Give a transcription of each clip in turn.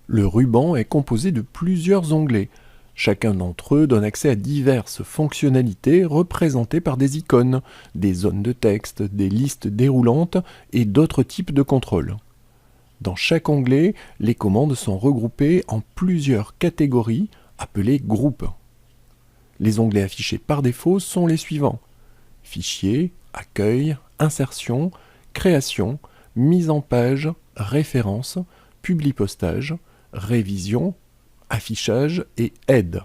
Le ruban est composé de plusieurs onglets. Chacun d'entre eux donne accès à diverses fonctionnalités représentées par des icônes, des zones de texte, des listes déroulantes et d'autres types de contrôles. Dans chaque onglet, les commandes sont regroupées en plusieurs catégories appelées groupes. Les onglets affichés par défaut sont les suivants: Fichier, Accueil, Insertion, Création, Mise en page, Référence, Publipostage, Révision, Affichage et Aide.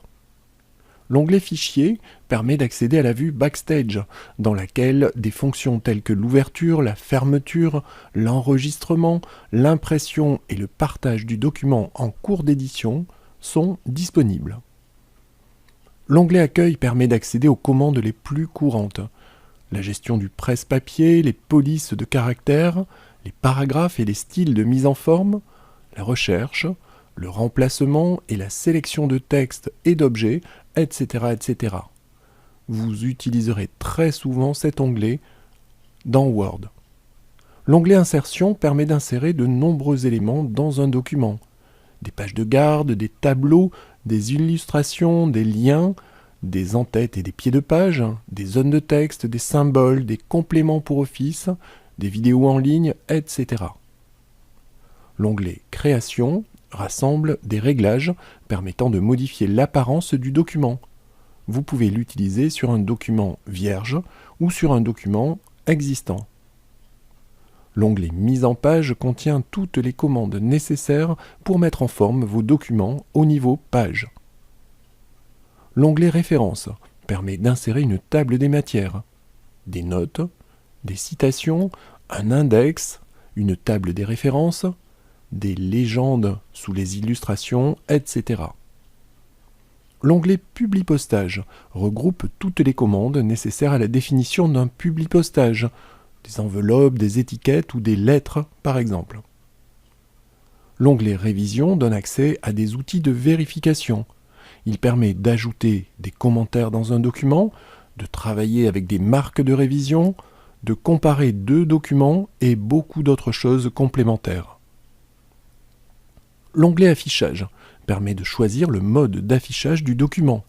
L'onglet Fichier permet d'accéder à la vue Backstage, dans laquelle des fonctions telles que l'ouverture, la fermeture, l'enregistrement, l'impression et le partage du document en cours d'édition sont disponibles. L'onglet Accueil permet d'accéder aux commandes les plus courantes: la gestion du presse-papier, les polices de caractères, les paragraphes et les styles de mise en forme, la recherche, le remplacement et la sélection de textes et d'objets, etc., etc. Vous utiliserez très souvent cet onglet dans Word. L'onglet Insertion permet d'insérer de nombreux éléments dans un document: des pages de garde, des tableaux, des illustrations, des liens, des en-têtes et des pieds de page, des zones de texte, des symboles, des compléments pour Office, des vidéos en ligne, etc. L'onglet Création rassemble des réglages permettant de modifier l'apparence du document. Vous pouvez l'utiliser sur un document vierge ou sur un document existant. L'onglet Mise en page contient toutes les commandes nécessaires pour mettre en forme vos documents au niveau page. L'onglet Références permet d'insérer une table des matières, des notes, des citations, un index, une table des références, des légendes sous les illustrations, etc. L'onglet Publipostage regroupe toutes les commandes nécessaires à la définition d'un publipostage, des enveloppes, des étiquettes ou des lettres par exemple. L'onglet Révision donne accès à des outils de vérification. Il permet d'ajouter des commentaires dans un document, de travailler avec des marques de révision, de comparer deux documents et beaucoup d'autres choses complémentaires. L'onglet Affichage permet de choisir le mode d'affichage du document,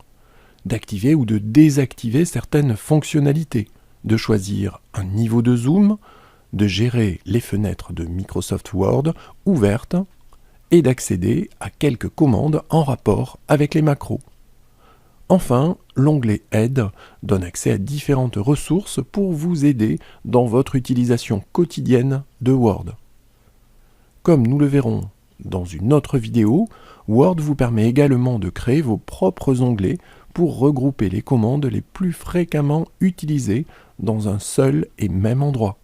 d'activer ou de désactiver certaines fonctionnalités, de choisir un niveau de zoom, de gérer les fenêtres de Microsoft Word ouvertes et d'accéder à quelques commandes en rapport avec les macros. Enfin, l'onglet Aide donne accès à différentes ressources pour vous aider dans votre utilisation quotidienne de Word. Comme nous le verrons dans une autre vidéo, Word vous permet également de créer vos propres onglets pour regrouper les commandes les plus fréquemment utilisées dans un seul et même endroit.